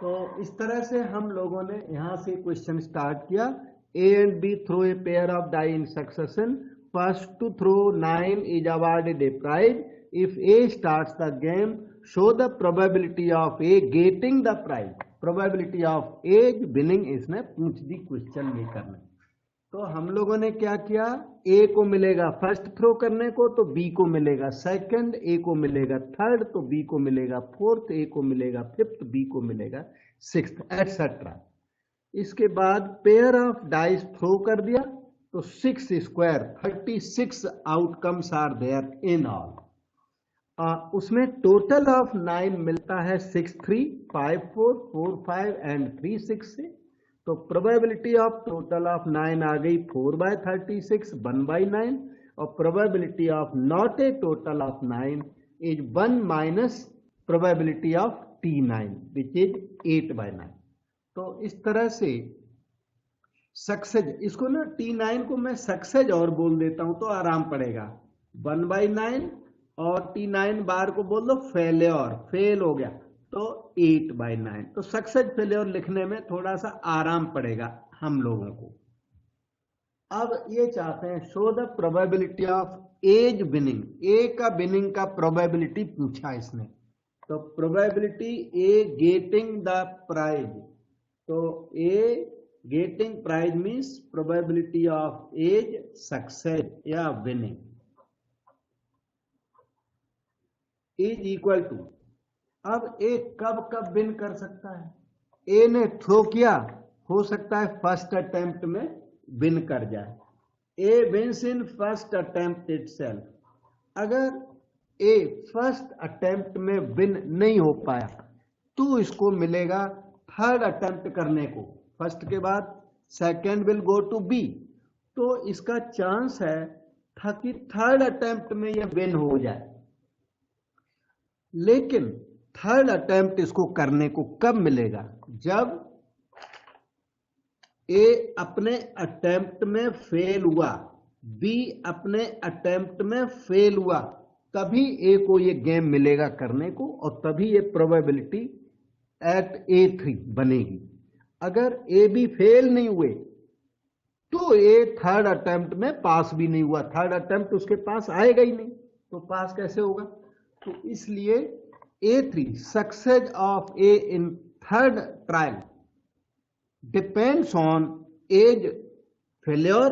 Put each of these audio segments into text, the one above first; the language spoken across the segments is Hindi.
तो इस तरह से हम लोगों ने यहाँ से क्वेश्चन स्टार्ट किया। A and B throw a pair of die in succession. First to throw 9 is awarded a prize. If A starts the game, show the probability of A getting the prize. Probability of A winning इसने पूछ दी क्वेश्चन ये करने। तो हम लोगों ने क्या किया, ए को मिलेगा फर्स्ट थ्रो करने को तो बी को मिलेगा सेकंड, ए को मिलेगा थर्ड तो बी को मिलेगा फोर्थ, ए को मिलेगा फिफ्थ, बी को मिलेगा सिक्स्थ, एटसेट्रा। इसके बाद पेयर ऑफ डाइस थ्रो कर दिया तो 6 square 36 outcomes are there in all. उसमें टोटल ऑफ 9 मिलता है 6 3 5 4 4 5 एंड 3 6 से। तो प्रोबेबिलिटी ऑफ टोटल ऑफ 9 आ गई 4/36 1/9 और probability of not a total of 9 is 1 minus probability of T9 which is 8/9। तो इस तरह से सक्सेज, इसको ना T9 को मैं सक्सेज और बोल देता हूं तो आराम पड़ेगा। 1/9 और T9 बार को बोल दो फेल्योर, फेल हो गया तो 8/9। तो सक्सेस फेल्योर लिखने में थोड़ा सा आराम पड़ेगा हम लोगों को। अब ये चाहते हैं show the probability of A's winning. A का विनिंग का प्रोबेबिलिटी पूछा इसने, तो probability A getting the prize. तो A getting prize means probability of A's success या विनिंग इज इक्वल टू। अब ए कब कब विन कर सकता है, ए ने थ्रो किया, हो सकता है फर्स्ट अटेम्प्ट में विन कर जाए। A wins in first attempt itself. अगर ए फर्स्ट अटेम्प्ट में विन नहीं हो पाया तो इसको मिलेगा थर्ड अटेम्प्ट करने को, फर्स्ट के बाद second will go to B. तो इसका चांस है था कि थर्ड अटेम्प्ट में यह विन हो जाए। लेकिन थर्ड अटेम्प्ट इसको करने को कब मिलेगा, जब ए अपने अटेम्प्ट में फेल हुआ, बी अपने अटेम्प्ट में फेल हुआ, तभी ए को ये गेम मिलेगा करने को और तभी ये प्रोबेबिलिटी एट A3 बनेगी। अगर ए बी फेल नहीं हुए तो ए थर्ड अटेम्प्ट में पास भी नहीं हुआ, थर्ड अटेम्प्ट उसके पास आएगा ही नहीं, तो पास कैसे होगा। तो इसलिए A3 success of A in third trial depends on A's failure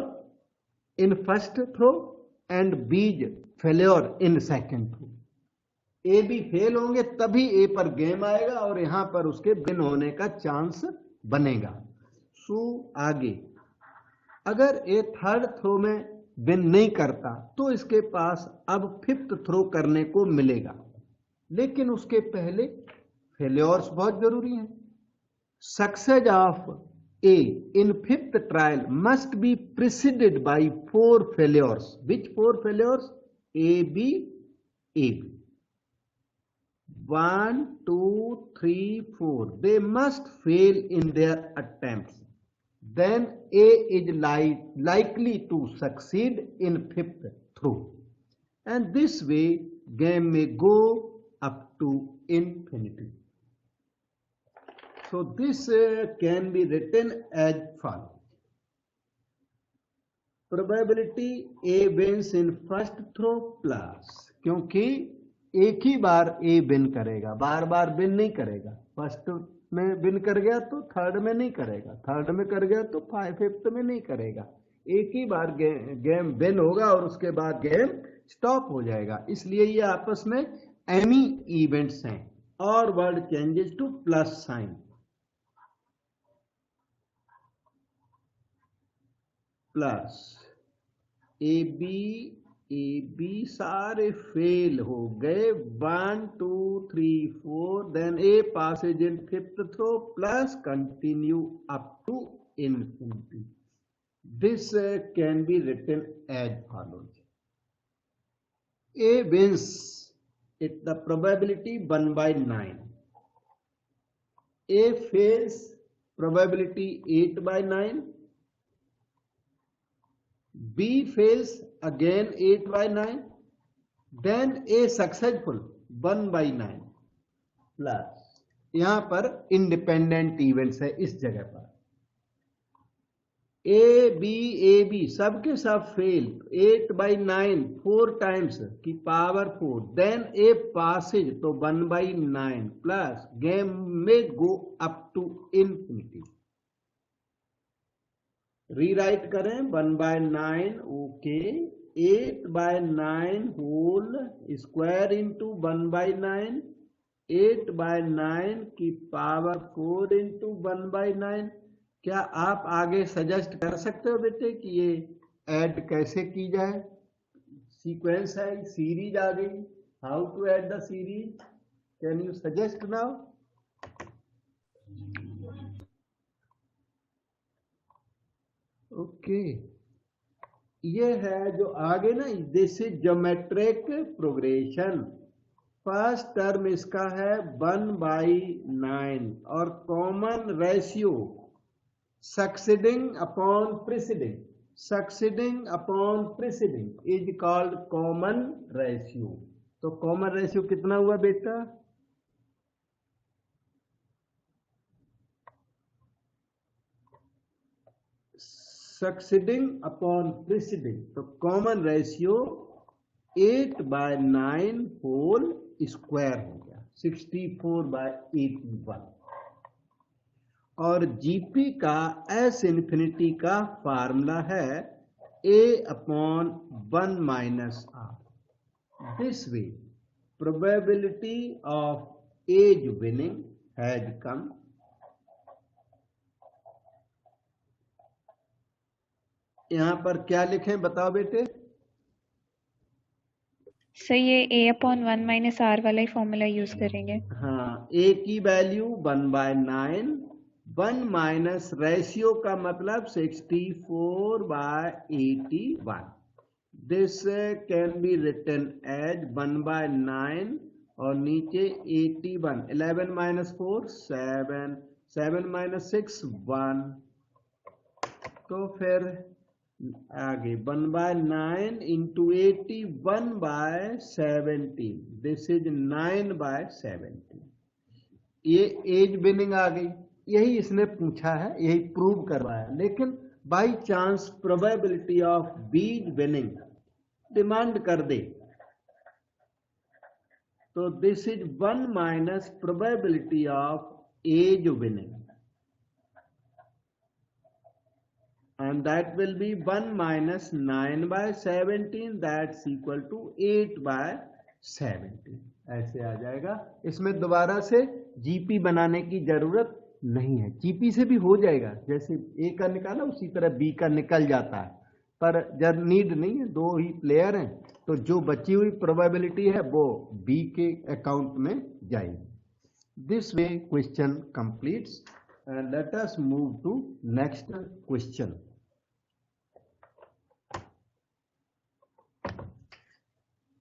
in first throw and B's failure in second throw। A भी फेल होंगे तभी A पर गेम आएगा और यहां पर उसके विन होने का चांस बनेगा। सो आगे अगर A थर्ड थ्रो में विन नहीं करता तो इसके पास अब फिफ्थ थ्रो करने को मिलेगा, लेकिन उसके पहले फेल्योर्स बहुत जरूरी हैं। Success of A in fifth trial must be preceded by 4 failures. Which 4 failures? A B 1 2 3 4 they must fail in their attempts, then A is likely to succeed in fifth throw, and this way game may go up to infinity. So this can be written as follows. Probability A wins in first throw plus, क्योंकि एक ही बार A विन करेगा, बार बार विन नहीं करेगा। फर्स्ट में विन कर गया तो थर्ड में नहीं करेगा, थर्ड में कर गया तो फिफ्थ में नहीं करेगा। एक ही बार गेम विन होगा और उसके बाद गेम स्टॉप हो जाएगा। इसलिए ये आपस में एमी इवेंट्स हैं। और word changes to plus sign, plus A B सारे फेल हो गए 1 2 3 4, then A passes in fifth throw plus continue up to infinity. This can be written as follows. A wins it the probability 1/9. A fails probability 8/9. B fails again 8/9. Then A successful 1/9 plus यहां पर इंडिपेंडेंट इवेंट्स है इस जगह पर। ए बी सबके सब फेल, 8/9 4 टाइम्स की पावर 4, देन ए पासेज तो 1/9 प्लस गेम में go up to infinity. Rewrite करें 1/9, ओके, 8/9 होल स्क्वायर इंटू 1/9, 8/9 की पावर 4 इंटू 1/9। क्या आप आगे सजेस्ट कर सकते हो बेटे कि ये ऐड कैसे की जाए? सीक्वेंस है, सीरीज आ गई, how to add the series, can you suggest now? Okay, ये है जो आगे ना, this is geometric progression. First term इसका है 1/9 और common ratio succeeding upon preceding, succeeding upon preceding is called common ratio. तो कॉमन रेशियो कितना हुआ बेटा? सक्सीडिंग अपॉन प्रीसीडिंग, तो कॉमन रेशियो 8/9 होल स्क्वायर हो गया, 64/81। और जीपी का एस इन्फिनिटी का फार्मूला है A/1-R। This way probability of A's winning has come. यहां पर क्या लिखें बताओ बेटे? सर ये A/1-R वाला ही फॉर्मूला यूज करेंगे। हाँ, ए की वैल्यू 1/9, 1 माइनस रेशियो का मतलब 64/81। This can be written as 1/9 और नीचे 81, 11 माइनस 4 7, 7 माइनस 6 1। तो फिर आगे 1/9 इंटू 81/17, दिस इज 9/17। ये एज विनिंग आ गई, यही इसने पूछा है, यही प्रूव करवाया। लेकिन by chance probability of B's winning demand कर दे तो this is 1 minus probability of A's winning, and that will be 1 minus 9/17, that's equal to 8/17। ऐसे आ जाएगा। इसमें दोबारा से जीपी बनाने की जरूरत नहीं है, जीपी से भी हो जाएगा, जैसे ए का निकाला उसी तरह बी का निकल जाता है, पर जब नीड नहीं है, दो ही प्लेयर हैं तो जो बची हुई प्रोबेबिलिटी है वो बी के अकाउंट में जाएगी। This way question completes and let us move to next question।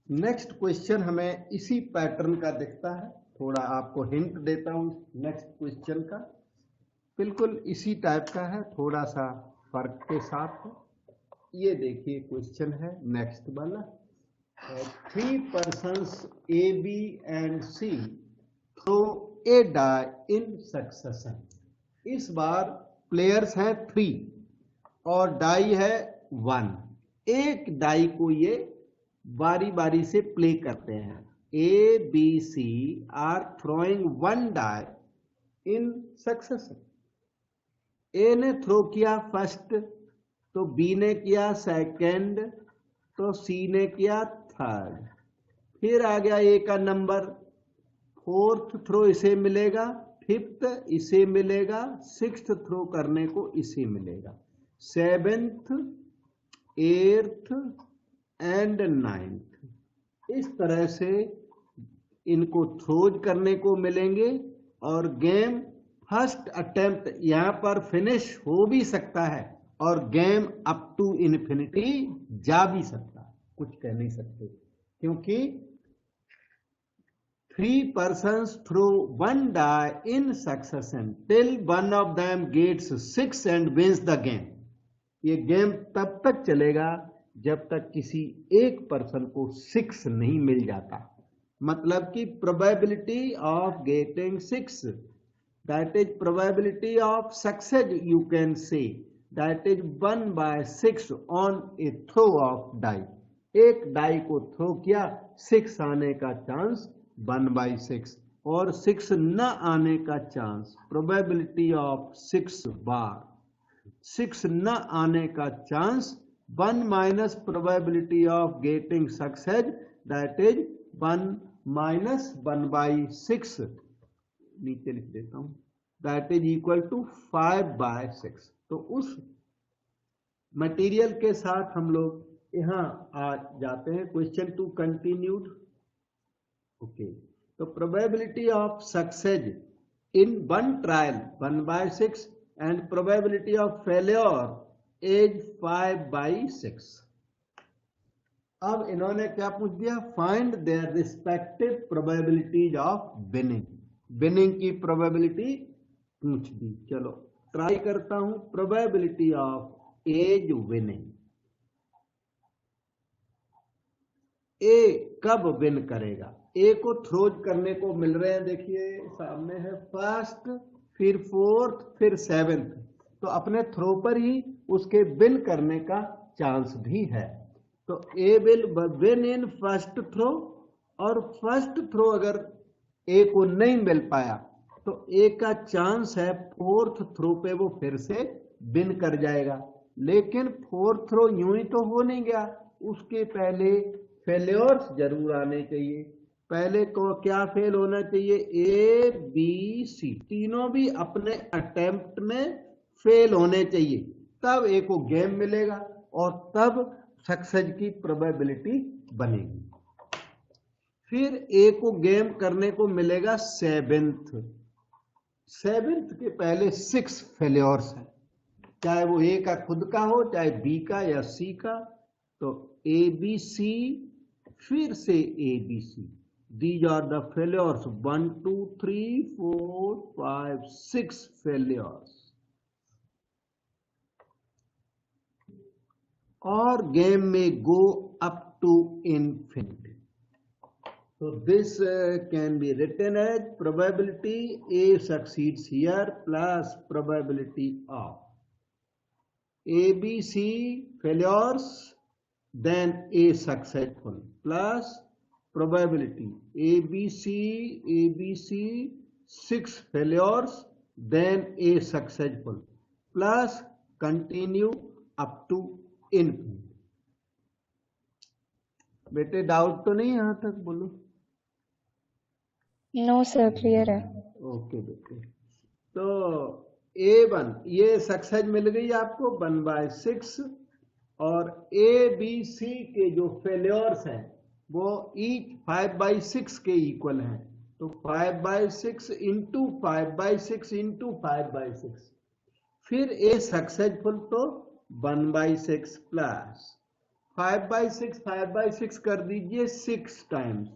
Next question हमें इसी पैटर्न का दिखता है, थोड़ा आपको हिंट देता हूं नेक्स्ट क्वेश्चन का, बिल्कुल इसी टाइप का है, थोड़ा सा फर्क के साथ है। ये देखिए क्वेश्चन है नेक्स्ट वाला, 3 persons A, B and C throw a die in succession। इस बार प्लेयर्स हैं 3 और डाई है 1। एक डाई को ये बारी बारी से प्ले करते हैं। A, B, C are throwing 1 die in succession. A ने थ्रो किया फर्स्ट, तो बी ने किया सेकंड, तो सी ने किया थर्ड। फिर आ गया ए का नंबर, फोर्थ थ्रो इसे मिलेगा, फिफ्थ इसे मिलेगा, सिक्स्थ थ्रो करने को इसे मिलेगा, सेवेंथ, एट्थ एंड नाइन्थ। इस तरह से इनको थ्रोज करने को मिलेंगे और गेम फर्स्ट अटेम्प्ट यहां पर फिनिश हो भी सकता है और गेम अप टू इन्फिनिटी जा भी सकता है, कुछ कह नहीं सकते, क्योंकि 3 persons throw 1 die in succession till one of them gets 6 and wins the game। ये गेम तब तक चलेगा जब तक किसी एक पर्सन को 6 नहीं मिल जाता। मतलब कि probability of getting 6, that is probability of success, you can say that is 1/6 on a throw of die. एक डाई को थ्रो किया, 6 आने का चांस 1/6 और 6 न आने का चांस, प्रोबेबिलिटी ऑफ 6 बार, 6 न आने का chance 1 minus probability of getting success, that is 1 minus 1/6, नीचे लिख देता हूं, दैट इज इक्वल टू 5/6। तो उस मटेरियल के साथ हम लोग यहां आ जाते हैं। Question 2 continued. ओके, तो probability of success in one trial 1/6 and probability of failure is 5/6। अब इन्होंने क्या पूछ दिया, find their respective probabilities of winning, winning की प्रोबेबिलिटी पूछ दी। चलो ट्राई करता हूं, प्रोबेबिलिटी ऑफ एज विनिंग, ए कब विन करेगा, ए को थ्रोज करने को मिल रहे हैं, देखिए सामने है, फर्स्ट, फिर फोर्थ, फिर सेवेंथ, तो अपने थ्रो पर ही उसके विन करने का चांस भी है। तो A will win in first throw, और फर्स्ट थ्रो अगर ए को नहीं मिल पाया तो ए का चांस है फोर्थ थ्रो पे वो फिर से विन कर जाएगा। लेकिन फोर्थ थ्रो यूं ही तो हो नहीं गया, उसके पहले फेल्योर्स जरूर आने चाहिए। पहले को क्या फेल होना चाहिए, ए बी सी तीनों भी अपने अटेम्प्ट में फेल होने चाहिए, तब ए को गेम मिलेगा और तब सक्सेस की प्रोबेबिलिटी बनेगी। फिर ए को गेम करने को मिलेगा सेवेंथ, सेवेंथ के पहले 6 फेल्योर्स हैं, चाहे वो ए का खुद का हो, चाहे बी का या सी का। तो ए बी सी, फिर से A B C, these are the failures, 1 2 3 4 5 6 failures. और गेम में go up to infinity. So this can be written as probability A succeeds here plus probability of ABC failures then A successful plus probability ABC 6 failures then A successful plus continue up to infinity। बेटे डाउट तो नहीं यहां तक, बोलो। नो सर, क्लियर है। ओके बेटे, तो A1 ये सक्सेस मिल गई आपको 1/6, और ए बी सी के जो फेल्योर्स हैं वो ईच 5/6 के इक्वल हैं। तो 5/6 इंटू 5/6 इंटू 5/6, फिर ए सक्सेसफुल तो 1/6 प्लस 5/6 कर दीजिए 6 टाइम्स,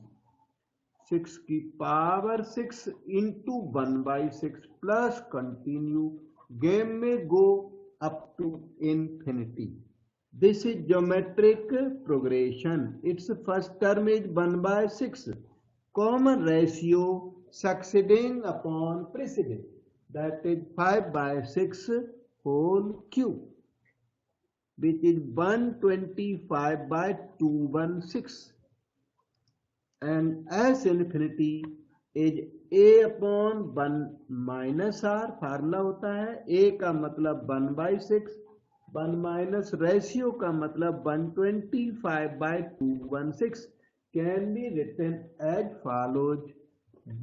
6 की power 6 into 1/6 plus continue, game में go up to infinity. This is geometric progression, its first term is 1/6, common ratio succeeding upon preceding, that is 5/6 whole cube, which is 125/216, and as infinity is a upon 1 minus r, formula होता है a का मतलब 1/6, 1 माइनस रेशियो का मतलब 125/216 can be written as follows,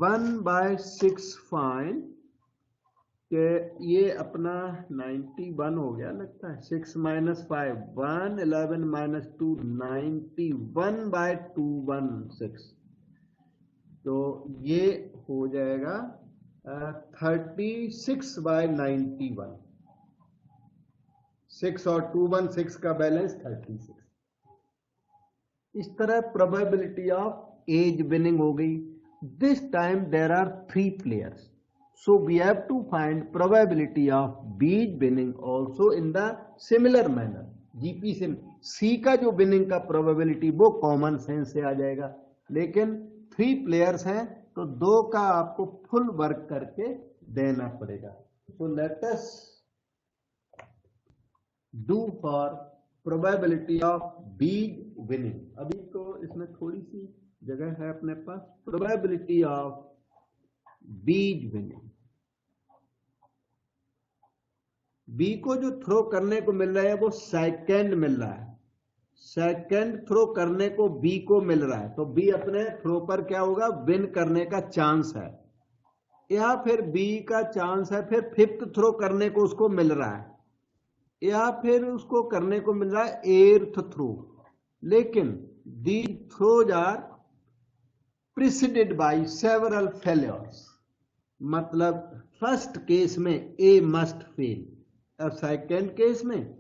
1/6 fine के ये अपना 91 हो गया लगता है, 6 माइनस 5 1, 11 माइनस 2 91/216, तो ये हो जाएगा 36/91, 6 और 216 का बैलेंस 36। इस तरह प्रोबेबिलिटी ऑफ एज विनिंग हो गई। This time there are 3 players, so we have to find probability of B's winning also in the similar manner। GP से सी का जो विनिंग का प्रोबेबिलिटी वो कॉमन सेंस से आ जाएगा, लेकिन 3 प्लेयर्स हैं तो 2 का आपको फुल वर्क करके देना पड़ेगा। तो let us do for probability of B's winning. अभी तो इसमें थोड़ी सी जगह है अपने पास। Probability of B's winning, B को जो थ्रो करने को मिल रहा है वो सेकंड मिल रहा है, सेकंड थ्रो करने को बी को मिल रहा है, तो बी अपने थ्रो पर क्या होगा, विन करने का चांस है, या फिर बी का चांस है फिर फिफ्थ थ्रो करने को उसको मिल रहा है, या फिर उसको करने को मिल रहा है एर्थ थ्रो। लेकिन the throws are preceded by several failures, मतलब फर्स्ट केस में ए मस्ट फेल और सेकेंड केस में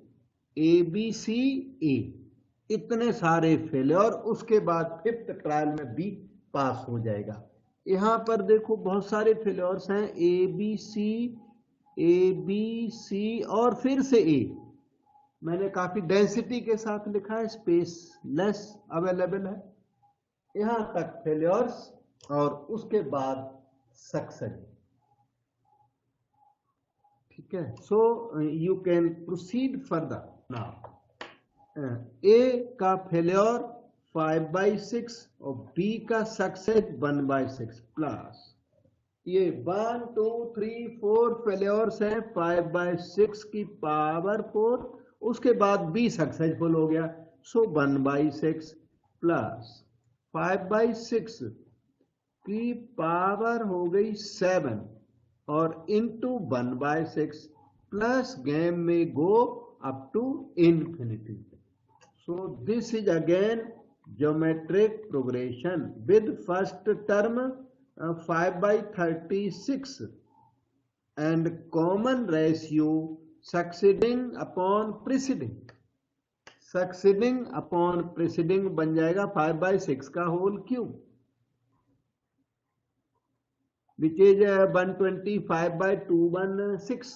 ए बी सी ए, इतने सारे फेलियर, उसके बाद फिफ्थ ट्रायल में बी पास हो जाएगा। यहां पर देखो बहुत सारे फेलियर्स हैं, ए बी सी और फिर से ए, मैंने काफी डेंसिटी के साथ लिखा है, स्पेस लेस अवेलेबल है, यहां तक फेलियर्स और उसके बाद सक्सेस। ठीक है, so you can proceed further now. A का फेलियर 5/6 और बी का सक्सेस 1/6 प्लस ये 1 2 3 4 फेलियर्स हैं 5/6 की पावर 4, उसके बाद बी सक्सेसफुल हो गया, सो 1/6 प्लस 5/6 की पावर हो गई 7 और इंटू 1/6 प्लस गेम में go up to infinity. So this is again geometric progression with first term 5/36 and common ratio succeeding upon preceding, succeeding upon preceding बन जाएगा 5/6 का होल क्यूब, which is 125/216,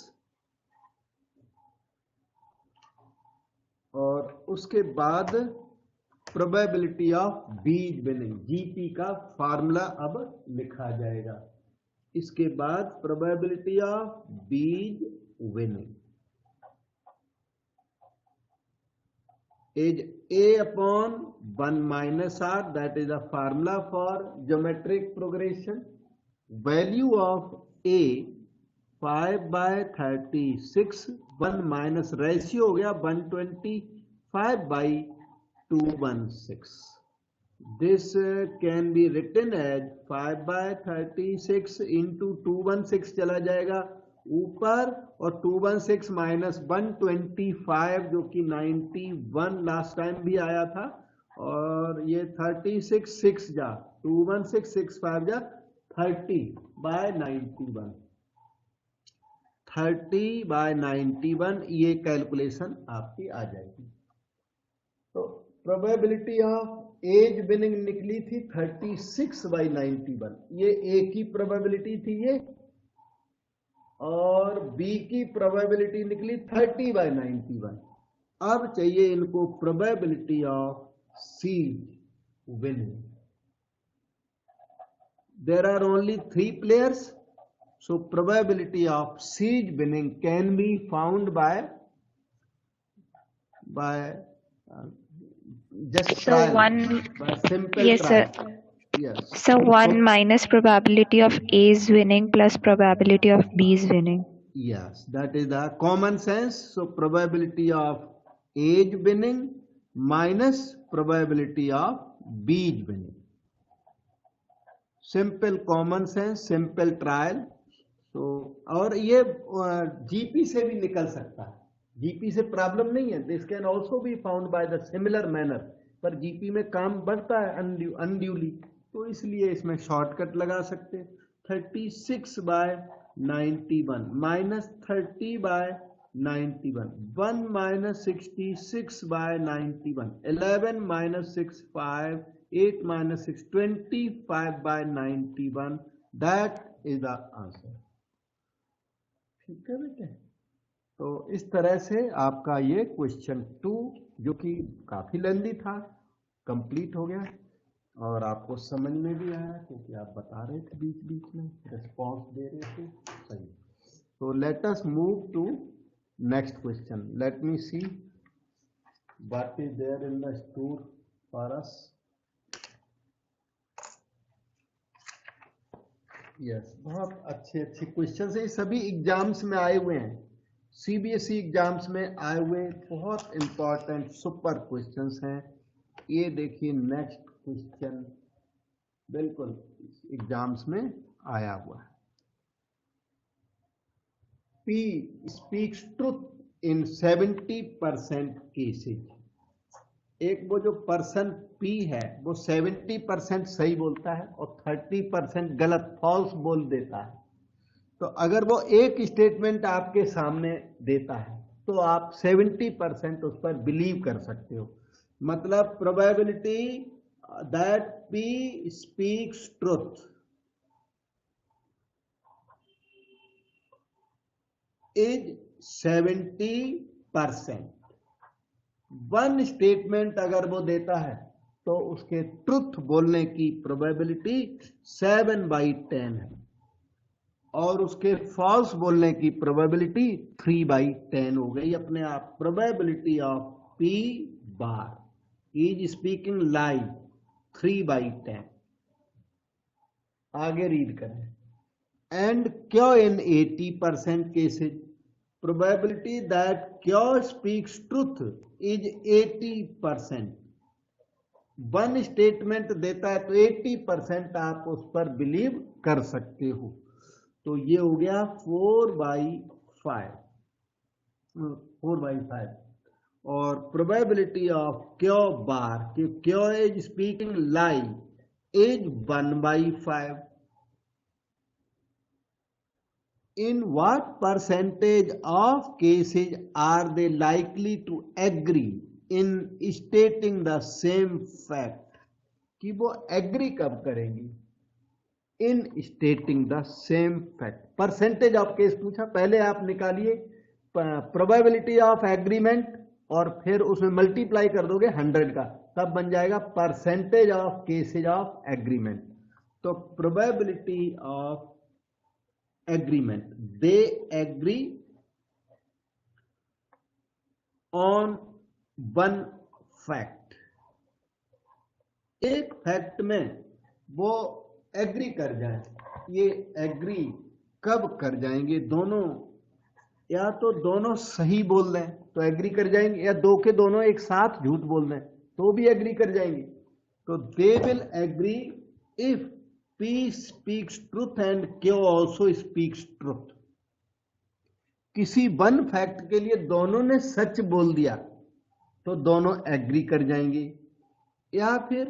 और उसके बाद probability of B's winning, GP का फार्मूला अब लिखा जाएगा। इसके बाद probability of B's winning is a upon 1 - r, that is the formula for geometric progression. Value of a 5/36, 1 minus ratio हो गया 125/216। This can be written as 5/36 into 216 चला जाएगा ऊपर, और 216 माइनस 125 जो कि 91 लास्ट टाइम भी आया था, और ये 36 6 जा 216 6 5 जा 30/91, 30/91 ये कैलकुलेशन आपकी आ जाएगी। तो प्रोबेबिलिटी ऑफ एज विनिंग निकली थी 36/91, ये ए की प्रोबेबिलिटी थी ये, और बी की प्रोबेबिलिटी निकली 30/91। अब चाहिए इनको probability of C winning. There are only 3 players, so probability of siege winning can be found by just So trial, one, by simple yes trial. sir. Yes. So 1 minus probability of A's winning plus probability of B's winning. Yes, that is the common sense. So probability of A's winning minus probability of B's winning. Simple common sense, simple trial. तो और ये जीपी से भी निकल सकता है, जीपी से प्रॉब्लम नहीं है, this can also be found by the similar manner, पर जीपी में काम बढ़ता है अनड्यूली, तो इसलिए इसमें शॉर्टकट लगा सकते हैं। 36/91 minus 30/91, 1 minus 66/91, 11 minus 6 5, 8 minus 6 25/91, that is the answer। ठीक है बेटे, तो इस तरह से आपका ये क्वेश्चन 2 जो कि काफी लेंदी था कंप्लीट हो गया। और आपको समझ में भी आया क्योंकि आप बता रहे थे बीच बीच में, रिस्पॉन्स दे रहे थे सही। तो let us move to next question. Let me see what is there in the store for us. Yes, बहुत अच्छे अच्छे क्वेश्चन है, सभी एग्जाम्स में आए हुए हैं, सीबीएसई एग्जाम्स में आए हुए बहुत इंपॉर्टेंट सुपर क्वेश्चंस हैं। ये देखिए नेक्स्ट क्वेश्चन बिल्कुल एग्जाम्स में आया हुआ है। P speaks truth in 70% cases. एक वो जो पर्सन P है वो 70% सही बोलता है और 30% गलत फॉल्स बोल देता है। तो अगर वो एक स्टेटमेंट आपके सामने देता है तो आप 70% उस पर बिलीव कर सकते हो। मतलब probability that P speaks truth is 70%। One statement अगर वो देता है तो उसके ट्रुथ बोलने की प्रोबेबिलिटी 7/10 है और उसके फॉल्स बोलने की प्रोबेबिलिटी 3/10 हो गई अपने आप। Probability of P bar is speaking lie 3/10। आगे रीड करें। And Q in 80% cases probability that Q speaks truth is 80%। One statement देता है तो 80% आप उस पर बिलीव कर सकते हो। तो ये हो गया 4/5। और प्रोबेबिलिटी ऑफ क्यो बार कि क्यो is speaking lie is 1/5। In what percentage of cases are they likely to agree in stating the same fact? कि वो एग्री कब करेंगी in stating the same fact. Percentage of case पूछा, पहले आप निकालिए प्रोबेबिलिटी ऑफ एग्रीमेंट और फिर उसमें मल्टीप्लाई कर दोगे 100 का, तब बन जाएगा percentage of cases of agreement. तो probability of agreement, they agree on one fact। एक फैक्ट में वो एग्री कर जाए। ये एग्री कब कर जाएंगे? दोनों, या तो दोनों सही बोल रहे हैं तो एग्री कर जाएंगे, या दो के दोनों एक साथ झूठ बोल रहे हैं तो भी एग्री कर जाएंगे। तो they will agree if P speaks truth and Q also speaks truth। किसी वन फैक्ट के लिए दोनों ने सच बोल दिया तो दोनों एग्री कर जाएंगे, या फिर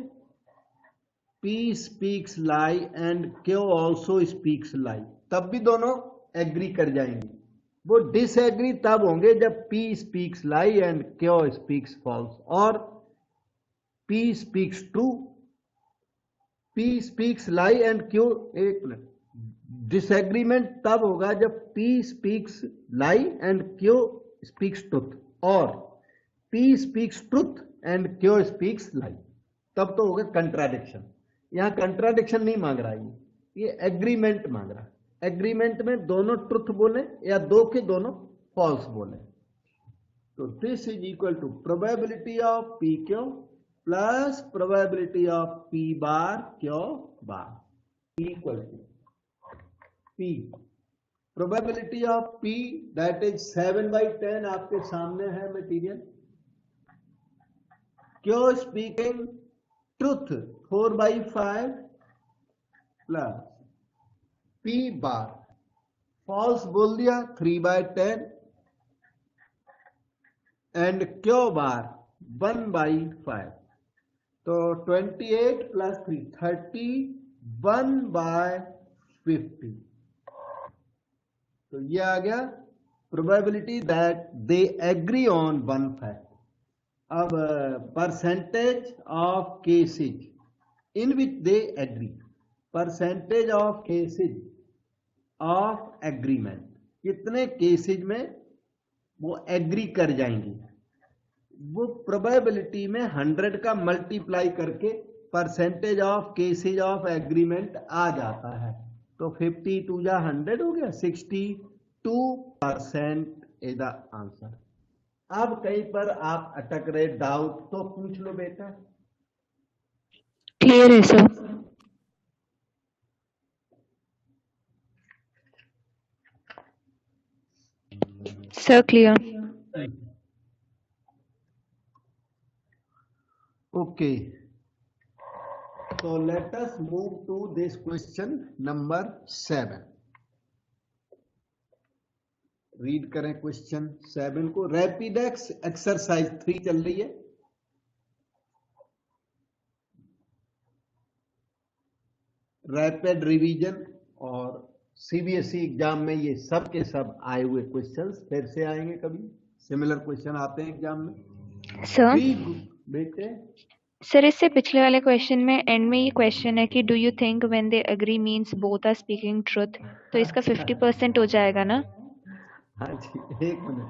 P speaks lie and Q also speaks lie, तब भी दोनों एग्री कर जाएंगे। वो डिसएग्री तब होंगे जब P speaks lie and Q speaks false, और P speaks true, P speaks lie and Q, एक मिनट, डिसएग्रीमेंट तब होगा जब P speaks lie and Q speaks truth, और P speaks truth and Q speaks lie, तब तो होगा कंट्राडिक्शन। यहां कंट्राडिक्शन नहीं मांग रहा, ये एग्रीमेंट मांग रहा। एग्रीमेंट में दोनों ट्रुथ बोले या दो के दोनों फॉल्स बोले। तो this is equal to probability of P Q plus probability of P bar Q bar equal to P। Probability of P that is 7/10 आपके सामने है material. Q speaking truth 4/5 plus P bar false बोल दिया 3/10 एंड Q बार 1/5। तो 28 प्लस 3 30 1/50। तो ये आ गया probability that they agree on one fact. अब percentage of cases in which they agree, percentage of cases of agreement, कितने केसेज में वो एग्री कर जाएंगे। वो प्रोबेबिलिटी में 100 का मल्टीप्लाई करके percentage of cases of agreement आ जाता है। तो 52 जा 100 हो गया, 62% इज द आंसर। अब कहीं पर आप अटक रहे, डाउट तो पूछ लो बेटा। क्लियर है sir. Sir clear. Okay, so let us move to this question number 7. Read करें क्वेश्चन 7 को। रैपिड एक्सरसाइज 3 चल रही है। रैपिड रिवीजन और सीबीएसई एग्जाम में ये सब के सब आए हुए क्वेश्चंस फिर से आएंगे, कभी सिमिलर क्वेश्चन आते हैं एग्जाम में। सर बेटे सर, इससे पिछले वाले क्वेश्चन में एंड में ये क्वेश्चन है कि do you think when they agree means both are speaking truth, तो इसका 50% हो जाएगा ना? हाँ जी, एक मिनट।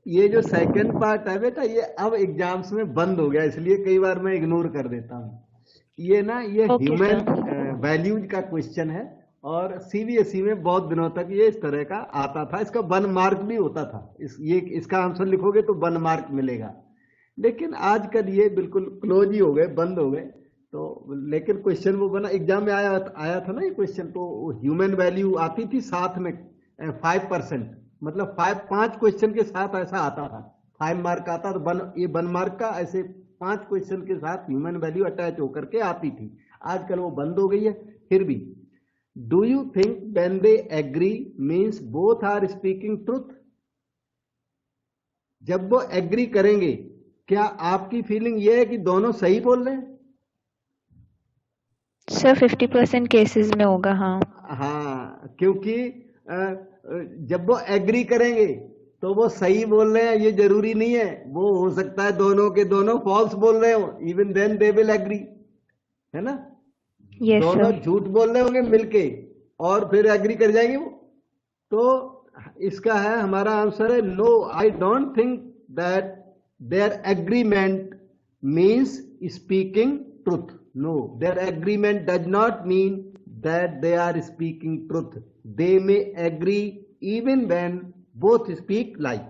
ये जो सेकंड पार्ट है बेटा, ये अब एग्जाम्स में बंद हो गया, इसलिए कई बार मैं इग्नोर कर देता हूँ। ये Okay, ह्यूमन वैल्यूज का क्वेश्चन है और सीबीएसई में बहुत दिनों तक ये इस तरह का आता था। इसका 1 मार्क भी होता था। इसका आंसर लिखोगे तो 1 मार्क मिलेगा, लेकिन आजकल ये बिल्कुल क्लोज ही हो गए, बंद हो गए। तो लेकिन क्वेश्चन वो बना, एग्जाम में आया था ना ये क्वेश्चन। तो ह्यूमन वैल्यू आती थी साथ में 5%, मतलब 5 क्वेश्चन के साथ ऐसा आता था। 5 मार्क आता तो ये 1 मार्क का, ऐसे 5 क्वेश्चन के साथ ह्यूमन वैल्यू अटैच होकर के आती थी। आजकल वो बंद हो गई है। फिर भी do you think when they agree means both are speaking truth. जब वो एग्री करेंगे, क्या आपकी फीलिंग ये है कि दोनों सही बोल रहे हैं? सर 50% केसेस में होगा। हाँ हाँ, क्योंकि जब वो एग्री करेंगे तो वो सही बोल रहे हैं ये जरूरी नहीं है। वो हो सकता है दोनों के दोनों फॉल्स बोल रहे हो, even then they will agree, है ना? यस दोनों सर। झूठ बोल रहे होंगे मिलके और फिर एग्री कर जाएंगे वो। तो इसका है, हमारा आंसर है no, I don't think that there agreement means speaking truth. No, there agreement does not mean that they are speaking truth. They may agree even when both speak lie.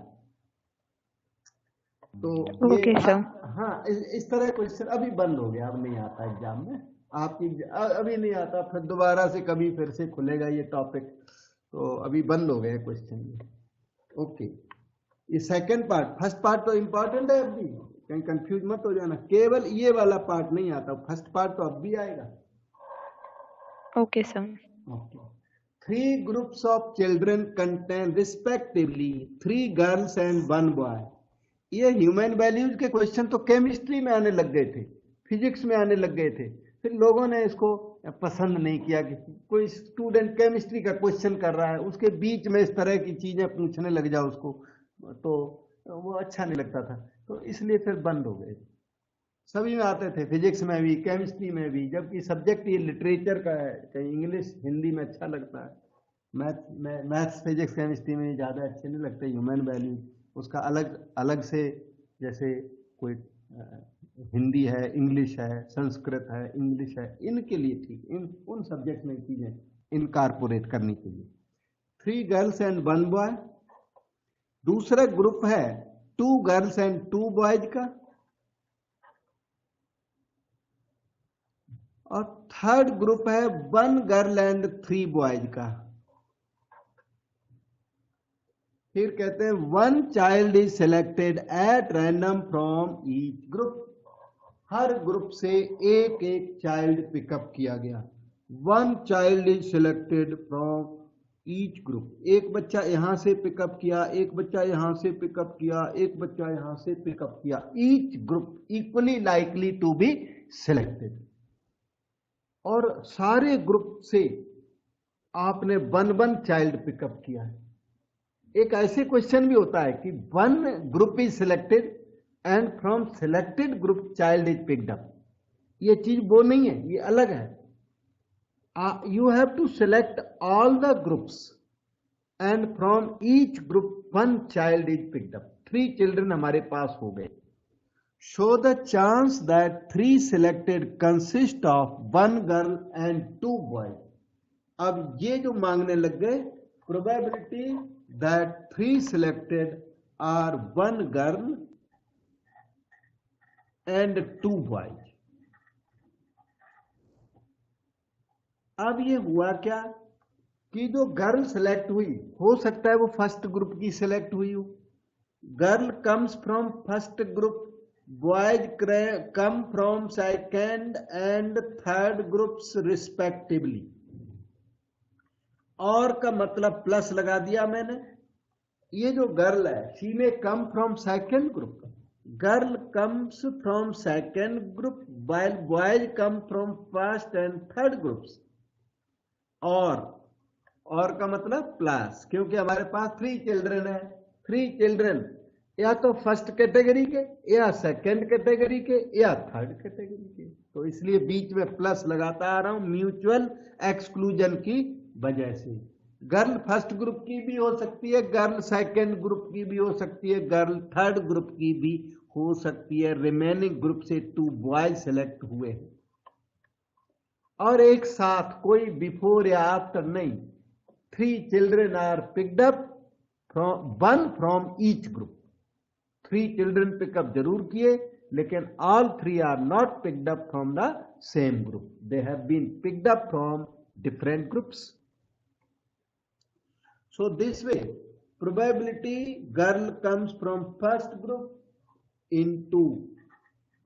तो Okay, sir. हाँ, इस तरह क्वेश्चन अभी बंद हो गया, अब नहीं आता एग्जाम में आपकी, अभी नहीं आता। फिर दोबारा से कभी फिर से खुलेगा ये टॉपिक, तो अभी बंद हो गए क्वेश्चन। ओके, ये सेकंड पार्ट। फर्स्ट पार्ट तो इंपॉर्टेंट है, अभी कहीं कंफ्यूज मत हो जाना। केवल ये वाला पार्ट नहीं आता, फर्स्ट पार्ट तो अब भी आएगा। Okay, sir. Okay. 3 groups of children contain respectively 3 girls and 1 boy. ये ह्यूमन वैल्यूज के क्वेश्चन तो केमिस्ट्री में आने लग गए थे, फिजिक्स में आने लग गए थे। फिर लोगों ने इसको पसंद नहीं किया कि कोई स्टूडेंट केमिस्ट्री का क्वेश्चन कर रहा है, उसके बीच में इस तरह की चीजें पूछने लग जाओ उसको, तो वो अच्छा नहीं लगता था। तो इसलिए फिर बंद हो गए। सभी में आते थे, फिजिक्स में भी, केमिस्ट्री में भी, जबकि सब्जेक्ट ये लिटरेचर का है। कहीं इंग्लिश हिंदी में अच्छा लगता है, मैथ्स फिजिक्स केमिस्ट्री में ज़्यादा अच्छे नहीं लगते। ह्यूमन वैल्यू उसका अलग अलग से, जैसे कोई हिंदी है, इंग्लिश है, संस्कृत है, इंग्लिश है, इनके लिए ठीक, उन सब्जेक्ट में चीज़ें इनकारपोरेट करने के लिए। 3 गर्ल्स एंड 1 बॉय। दूसरा ग्रुप है 2 गर्ल्स एंड 2 बॉयज का, और थर्ड ग्रुप है 1 गर्ल एंड 3 बॉयज का। फिर कहते हैं 1 child is selected at random from each group. Her group से एक एक चाइल्ड पिकअप किया गया। 1 child is selected from each group. एक बच्चा यहां से पिकअप किया, एक बच्चा यहां से पिकअप किया, एक बच्चा यहां से पिकअप किया। Each group equally likely to be selected. और सारे ग्रुप से आपने 1 चाइल्ड पिकअप किया है। एक ऐसे क्वेश्चन भी होता है कि 1 group is selected and from selected group child is picked up. ये चीज वो नहीं है, ये अलग है। You have to select all the groups and from each group 1 child is picked up. 3 children हमारे पास हो गए। show the chance that 3 selected consist of 1 girl and 2 boys. अब ये जो मांगने लग गए, probability that 3 selected are 1 girl and 2 boys. अब ये हुआ क्या कि जो गर्ल सेलेक्ट हुई, हो सकता है वो फर्स्ट ग्रुप की सेलेक्ट हुई हो. Girl comes from first group, boys come from second and third groups respectively. और का मतलब प्लस लगा दिया मैंने. ये जो गर्ल है, शी में come from second group, girl comes from second group while boys come from first and third groups. और का मतलब प्लस, क्योंकि हमारे पास 3 चिल्ड्रन है. 3 चिल्ड्रन या तो फर्स्ट कैटेगरी के, या सेकंड कैटेगरी के, या थर्ड कैटेगरी के. तो इसलिए बीच में प्लस लगाता आ रहा हूं म्यूचुअल एक्सक्लूजन की वजह से. गर्ल फर्स्ट ग्रुप की भी हो सकती है, गर्ल सेकंड ग्रुप की भी हो सकती है, गर्ल थर्ड ग्रुप की भी हो सकती है. रिमेनिंग ग्रुप से 2 बॉयज सेलेक्ट हुए हैं और एक साथ कोई बिफोर या आफ्टर नहीं. 3 children are picked up from 1 from each group. 3 children pick up जरूर किए, लेकिन all 3 are not picked up from the same group. They have been picked up from different groups. So this way, probability girl comes from first group into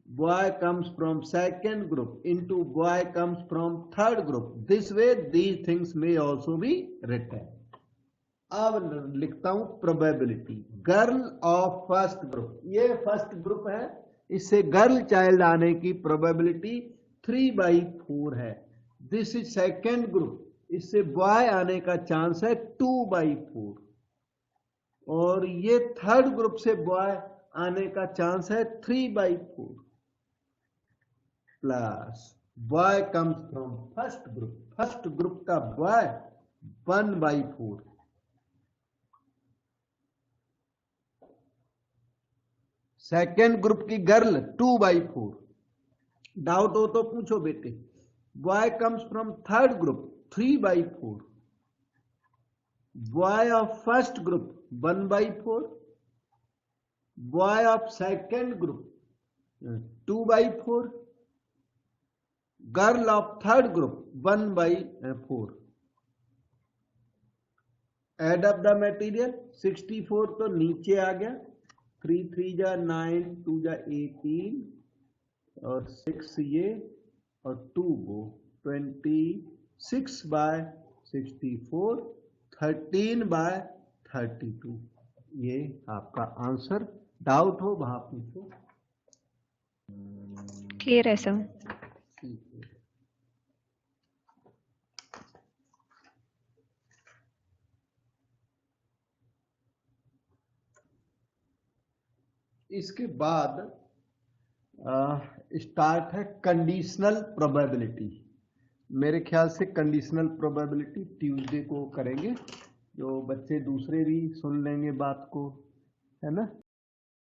boy comes from second group into boy comes from third group. This way these things may also be written. अब लिखता हूं probability girl of first group. ये फर्स्ट ग्रुप है, इससे गर्ल चाइल्ड आने की प्रोबेबिलिटी 3/4 है. दिस इज सेकेंड ग्रुप, इससे बॉय आने का चांस है 2/4. और ये थर्ड ग्रुप से बॉय आने का चांस है 3/4 plus boy comes from first group. First group का बॉय 1/4. सेकेंड ग्रुप की गर्ल 2/4. डाउट हो तो पूछो बेटे. Boy comes from third group 3/4. Boy of first group 1/4. Boy of second group 2/4. Girl of third group 1/4. Add up the material. 64 तो नीचे आ गया. 3 3 जा 9, 2 जा 18 और 6 ये और 2 वो 26/64 13/32. ये आपका आंसर. डाउट हो वहां पूछो. क्लियर है सर. इसके बाद स्टार्ट है कंडीशनल प्रोबेबिलिटी. मेरे ख्याल से कंडीशनल प्रोबेबिलिटी ट्यूसडे को करेंगे, जो बच्चे दूसरे भी सुन लेंगे बात को, है ना.